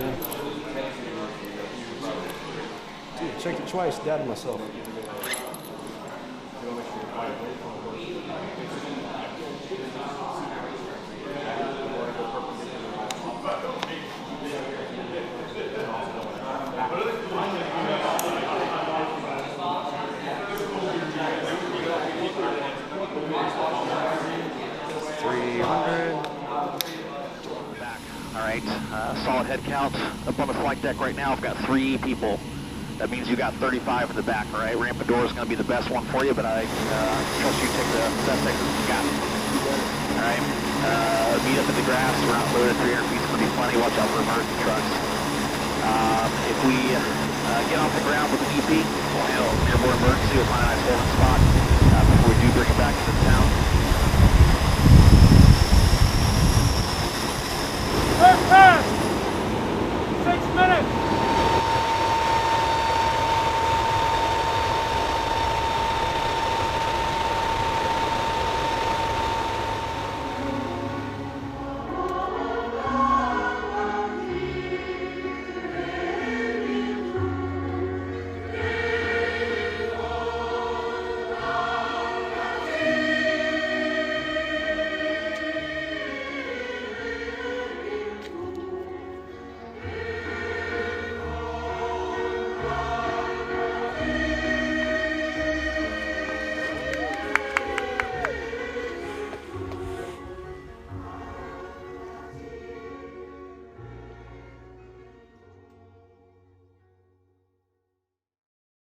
Yeah. Dude, checked it twice, doubted myself. All right, solid head count. Up on the flight deck right now, I've got 3 people. That means you got 35 in the back, all right? Ramp and door is going to be the best one for you, but I trust you take the best exit you got. All right, meet up in the grass. We're outloaded 300 feet, going to be plenty. Watch out for emergency trucks. If we get off the ground with an EP, we'll handle airborne emergency. We'll find a nice holding spot before we do bring it back into the town. First pass! 6 minutes!